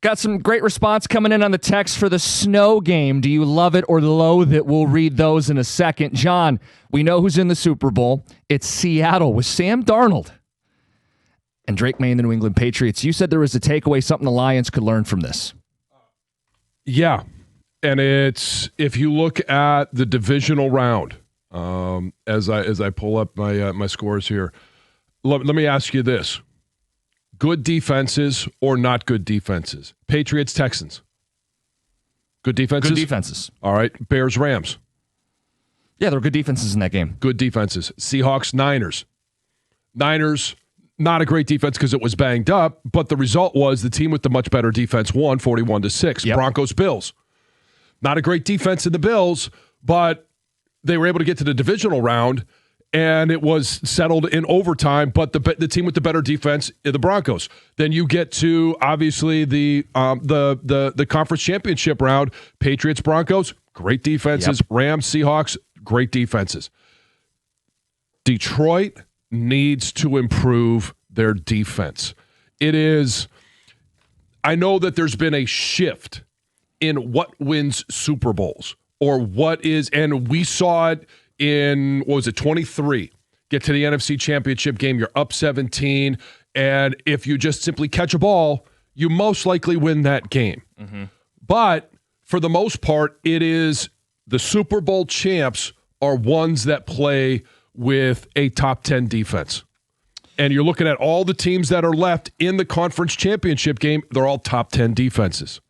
Got some great response coming in on the text for the snow game. Do you love it or loathe it? We'll read those in a second. John, we know who's in the Super Bowl. It's Seattle with Sam Darnold and Drake May and the New England Patriots. You said there was a takeaway, something the Lions could learn from this. Yeah, and it's if you look at the divisional round, as I pull up my scores here, let me ask you this. Good defenses or not good defenses? Patriots, Texans. Good defenses? Good defenses. All right. Bears, Rams. Yeah, there were good defenses in that game. Good defenses. Seahawks, Niners. Niners, not a great defense because it was banged up, but the result was the team with the much better defense won 41-6. Yep. Broncos, Bills. Not a great defense in the Bills, but they were able to get to the divisional round, and it was settled in overtime, but the team with the better defense, the Broncos. Then you get to, obviously, the conference championship round. Patriots, Broncos, great defenses. Yep. Rams, Seahawks, great defenses. Detroit needs to improve their defense. I know that there's been a shift in what wins Super Bowls or what is, and we saw it in, 23, get to the NFC Championship game, you're up 17, and if you just simply catch a ball, you most likely win that game. Mm-hmm. But for the most part, it is the Super Bowl champs are ones that play with a top 10 defense. And you're looking at all the teams that are left in the conference championship game, they're all top 10 defenses.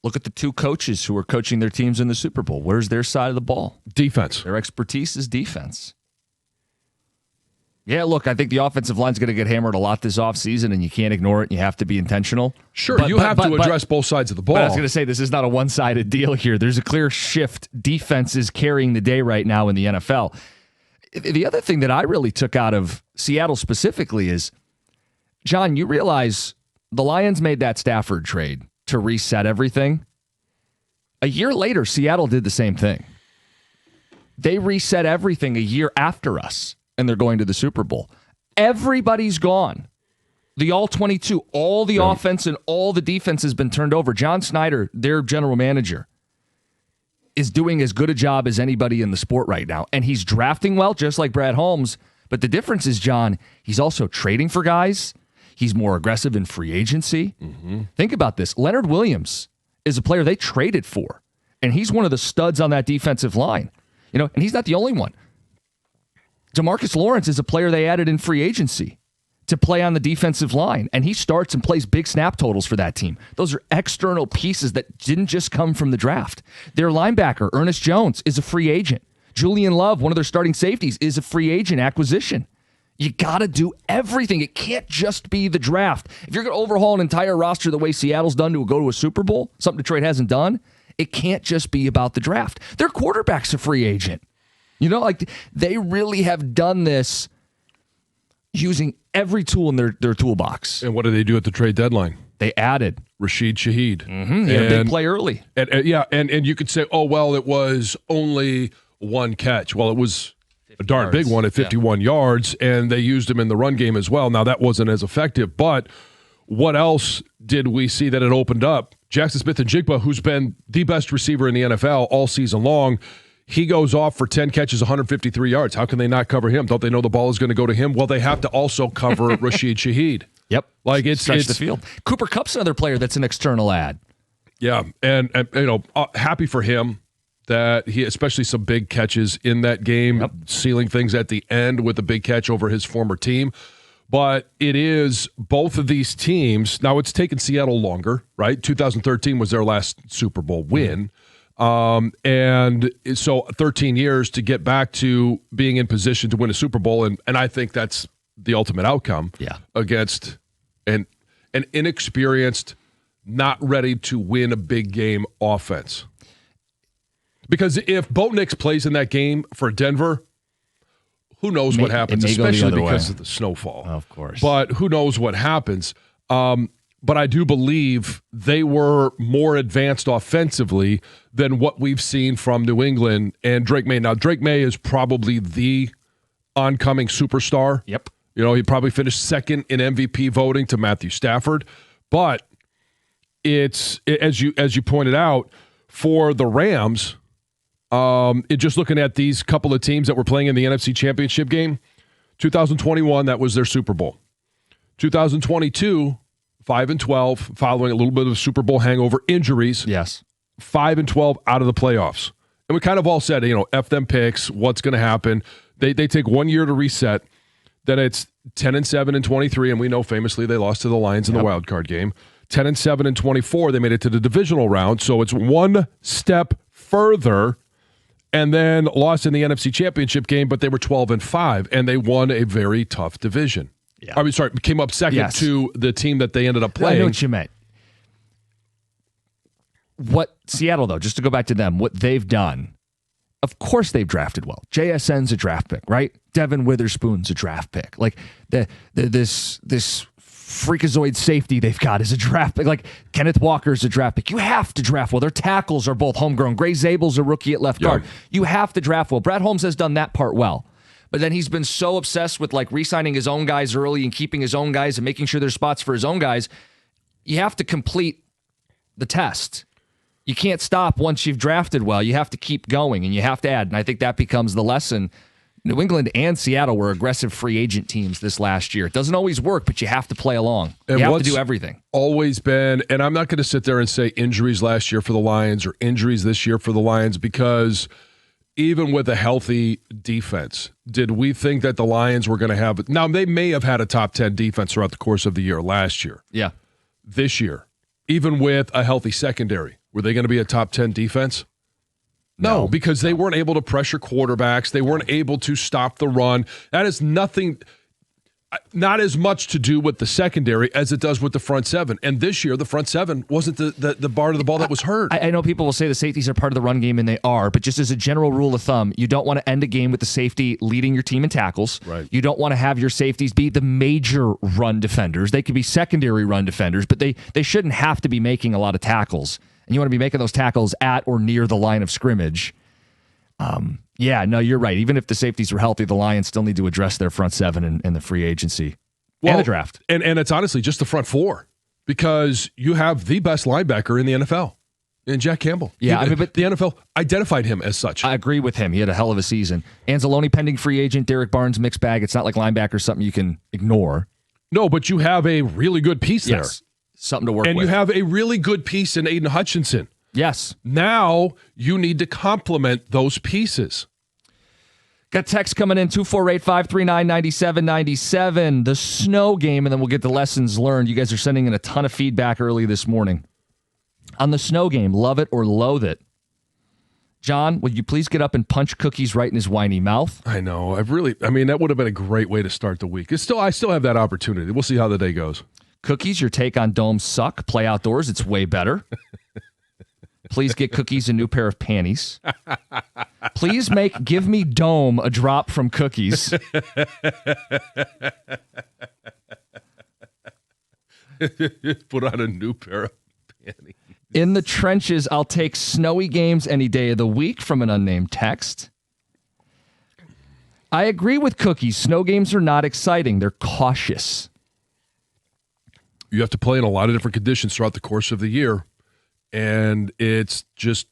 Look at the two coaches who are coaching their teams in the Super Bowl. Where's their side of the ball? Defense. Their expertise is defense. Yeah, look, I think the offensive line's going to get hammered a lot this offseason, and you can't ignore it, and you have to be intentional. Sure, you have to address both sides of the ball. But I was going to say, this is not a one-sided deal here. There's a clear shift. Defense is carrying the day right now in the NFL. The other thing that I really took out of Seattle specifically is, John, you realize the Lions made that Stafford trade to reset everything. A year later, Seattle did the same thing. They reset everything a year after us, and they're going to the Super Bowl. Everybody's gone. The all-22, all the offense and all the defense has been turned over. John Snyder, their general manager, is doing as good a job as anybody in the sport right now. And he's drafting well, just like Brad Holmes. But the difference is, John, he's also trading for guys. He's more aggressive in free agency. Mm-hmm. Think about this. Leonard Williams is a player they traded for, and he's one of the studs on that defensive line. And he's not the only one. DeMarcus Lawrence is a player they added in free agency to play on the defensive line, and he starts and plays big snap totals for that team. Those are external pieces that didn't just come from the draft. Their linebacker, Ernest Jones, is a free agent. Julian Love, one of their starting safeties, is a free agent acquisition. You got to do everything. It can't just be the draft. If you're going to overhaul an entire roster the way Seattle's done to go to a Super Bowl, something Detroit hasn't done, it can't just be about the draft. Their quarterback's a free agent. They really have done this using every tool in their toolbox. And what did they do at the trade deadline? They added Rashid Shaheed. Mm-hmm. He had a big play early. And you could say, oh, well, it was only one catch. Well, it was a darn big one at 51 yards, and they used him in the run game as well. Now, that wasn't as effective, but what else did we see that it opened up? Jackson Smith-Njigba, who's been the best receiver in the NFL all season long, he goes off for 10 catches, 153 yards. How can they not cover him? Don't they know the ball is going to go to him? Well, they have to also cover Rashid Shaheed. Yep. It's the field. Cooper Kupp's another player that's an external ad. Yeah, and happy for him that he, especially some big catches in that game, sealing things at the end with a big catch over his former team. But it is both of these teams. Now, it's taken Seattle longer, right? 2013 was their last Super Bowl win. And so 13 years to get back to being in position to win a Super Bowl. And I think that's the ultimate outcome against an inexperienced, not ready to win a big game offense. Because if Bo Nix plays in that game for Denver, who knows what happens, especially because of the snowfall. Of course. But who knows what happens. But I do believe they were more advanced offensively than what we've seen from New England and Drake May. Now, Drake May is probably the oncoming superstar. Yep. He probably finished second in MVP voting to Matthew Stafford. But it's, as you pointed out, for the Rams, just looking at these couple of teams that were playing in the NFC Championship game, 2021, that was their Super Bowl. 2022, 5-12, following a little bit of Super Bowl hangover, injuries. Yes. 5-12 out of the playoffs. And we kind of all said, F them picks, what's going to happen? They take 1 year to reset. Then it's 10-7 and 23, and we know famously they lost to the Lions in the wild card game. 10-7 and 24, they made it to the divisional round. So it's one step further, and then lost in the NFC Championship game, but they were 12-5, and they won a very tough division. Yeah. I mean, sorry, came up second to the team that they ended up playing. I know what you meant. What Seattle, though, just to go back to them, what they've done, of course they've drafted well. JSN's a draft pick, right? Devin Witherspoon's a draft pick. Like this freakazoid safety they've got is a draft pick. Like Kenneth Walker's a draft pick. You have to draft well. Their tackles are both homegrown. Gray Zabel's a rookie at left guard. You have to draft well. Brad Holmes has done that part well. But then he's been so obsessed with like re-signing his own guys early and keeping his own guys and making sure there's spots for his own guys. You have to complete the test. You can't stop once you've drafted well. You have to keep going, and you have to add. And I think that becomes the lesson. New England and Seattle were aggressive free agent teams this last year. It doesn't always work, but you have to play along. You have to do everything. Always been, and I'm not going to sit there and say injuries last year for the Lions or injuries this year for the Lions, because even with a healthy defense, did we think that the Lions were going to have – now, they may have had a top 10 defense throughout the course of the year last year. Yeah. This year, even with a healthy secondary, were they going to be a top 10 defense? No, because they weren't able to pressure quarterbacks. They weren't able to stop the run. That is not as much to do with the secondary as it does with the front seven. And this year, the front seven wasn't the part of the ball that was hurt. I know people will say the safeties are part of the run game, and they are, but just as a general rule of thumb, you don't want to end a game with the safety leading your team in tackles. Right. You don't want to have your safeties be the major run defenders. They could be secondary run defenders, but they shouldn't have to be making a lot of tackles. And you want to be making those tackles at or near the line of scrimmage. Yeah, no, you're right. Even if the safeties were healthy, the Lions still need to address their front seven in the free agency and the draft. And it's honestly just the front four, because you have the best linebacker in the NFL, in Jack Campbell. Yeah, but the NFL identified him as such. I agree with him. He had a hell of a season. Anzalone pending free agent, Derek Barnes mixed bag. It's not like linebacker something you can ignore. No, but you have a really good piece there. Something to work with. And you have a really good piece in Aiden Hutchinson. Yes. Now you need to complement those pieces. Got text coming in, 248-539-9797. The snow game, and then we'll get the lessons learned. You guys are sending in a ton of feedback early this morning. On the snow game, love it or loathe it? John, would you please get up and punch Cookies right in his whiny mouth? I know. that would have been a great way to start the week. I still have that opportunity. We'll see how the day goes. Cookies, your take on domes suck. Play outdoors, it's way better. Please get Cookies a new pair of panties. Please give me Dome a drop from Cookies. Put on a new pair of panties. In the trenches, I'll take snowy games any day of the week, from an unnamed text. I agree with Cookies. Snow games are not exciting. They're cautious. You have to play in a lot of different conditions throughout the course of the year. And it's just,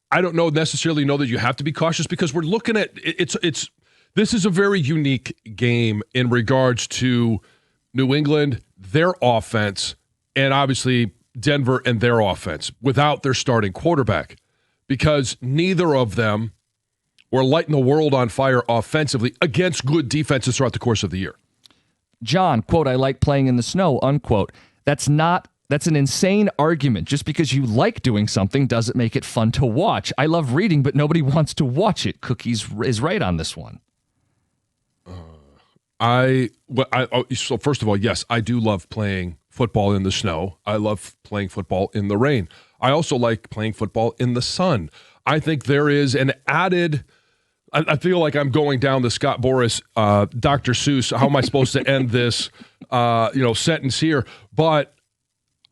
I don't necessarily know that you have to be cautious, because we're looking at this is a very unique game in regards to New England, their offense, and obviously Denver and their offense without their starting quarterback, because neither of them were lighting the world on fire offensively against good defenses throughout the course of the year. John, quote, I like playing in the snow, unquote. That's an insane argument. Just because you like doing something doesn't make it fun to watch. I love reading, but nobody wants to watch it. Cookies is right on this one. So first of all, yes, I do love playing football in the snow. I love playing football in the rain. I also like playing football in the sun. I think there is an added, I feel like I'm going down the Scott Boras, Dr. Seuss, how am I supposed to end this sentence here? But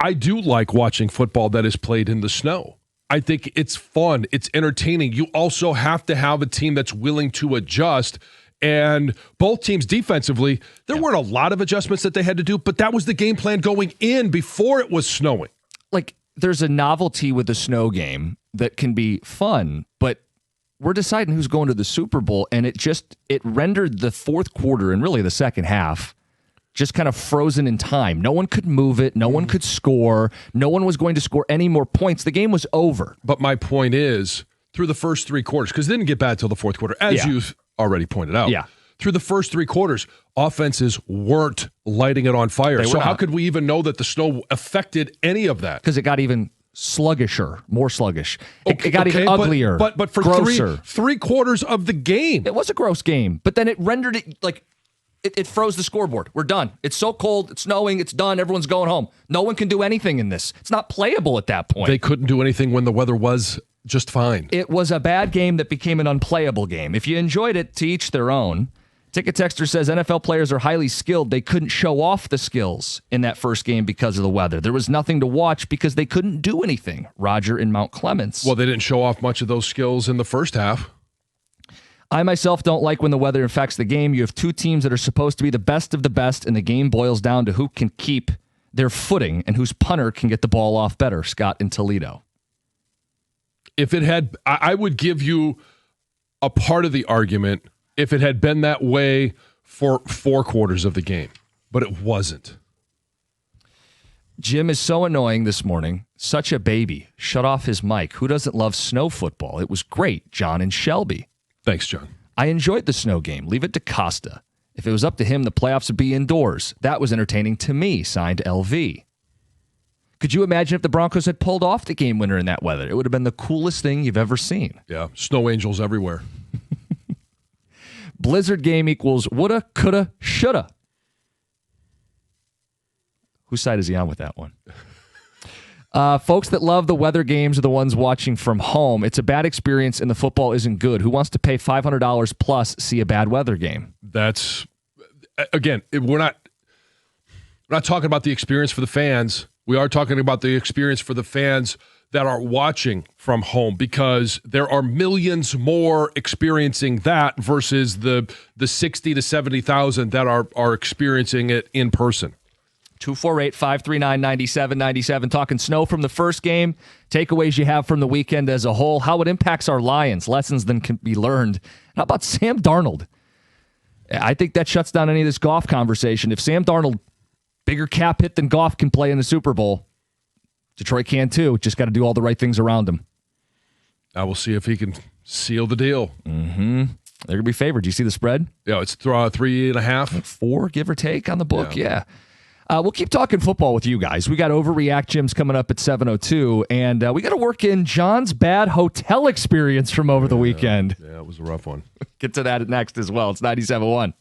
I do like watching football that is played in the snow. I think it's fun. It's entertaining. You also have to have a team that's willing to adjust And both teams defensively, there weren't a lot of adjustments that they had to do, but that was the game plan going in before it was snowing. Like, there's a novelty with the snow game that can be fun, but we're deciding who's going to the Super Bowl, and it rendered the fourth quarter and really the second half just kind of frozen in time. No one could move it. No one could score. No one was going to score any more points. The game was over. But my point is, through the first three quarters, because it didn't get bad till the fourth quarter, as you've already pointed out. Yeah. Through the first three quarters, offenses weren't lighting it on fire. So how could we even know that the snow affected any of that? Because it got even more sluggish. It got even uglier, but for three quarters of the game. It was a gross game, but then it rendered it like it froze the scoreboard. We're done. It's so cold. It's snowing. It's done. Everyone's going home. No one can do anything in this. It's not playable at that point. They couldn't do anything when the weather was just fine. It was a bad game that became an unplayable game. If you enjoyed it, to each their own. Ticket Texter says NFL players are highly skilled. They couldn't show off the skills in that first game because of the weather. There was nothing to watch because they couldn't do anything. Roger in Mount Clemens. Well, they didn't show off much of those skills in the first half. I myself don't like when the weather affects the game. You have two teams that are supposed to be the best of the best, and the game boils down to who can keep their footing and whose punter can get the ball off better. Scott in Toledo. If it had, I would give you a part of the argument if it had been that way for 4 quarters of the game, but it wasn't. Jim is so annoying this morning. Such a baby. Shut off his mic. Who doesn't love snow football? It was great. John and Shelby. Thanks, John. I enjoyed the snow game. Leave it to Costa. If it was up to him, the playoffs would be indoors. That was entertaining to me. Signed LV. Could you imagine if the Broncos had pulled off the game winner in that weather? It would have been the coolest thing you've ever seen. Yeah, snow angels everywhere. Blizzard game equals woulda, coulda, shoulda. Whose side is he on with that one? Folks that love the weather games are the ones watching from home. It's a bad experience and the football isn't good. Who wants to pay $500 plus see a bad weather game? That's, again, we're not talking about the experience for the fans. We are talking about the experience for the fans that are watching from home, because there are millions more experiencing that versus the 60 to 70,000 that are experiencing it in person. 248-539-9797. Talking snow from the first game, takeaways you have from the weekend as a whole, how it impacts our Lions, lessons that can be learned. How about Sam Darnold? I think that shuts down any of this Goff conversation. If Sam Darnold, bigger cap hit than Goff, can play in the Super Bowl, Detroit can too. Just got to do all the right things around him. I will see if he can seal the deal. Mm-hmm. They're going to be favored. Do you see the spread? Yeah, it's 3.5. 4, give or take, on the book. Yeah. We'll keep talking football with you guys. We got Overreact Jim's coming up at 7:02, and we got to work in John's bad hotel experience from over the weekend. Yeah, it was a rough one. Get to that next as well. It's 97.1.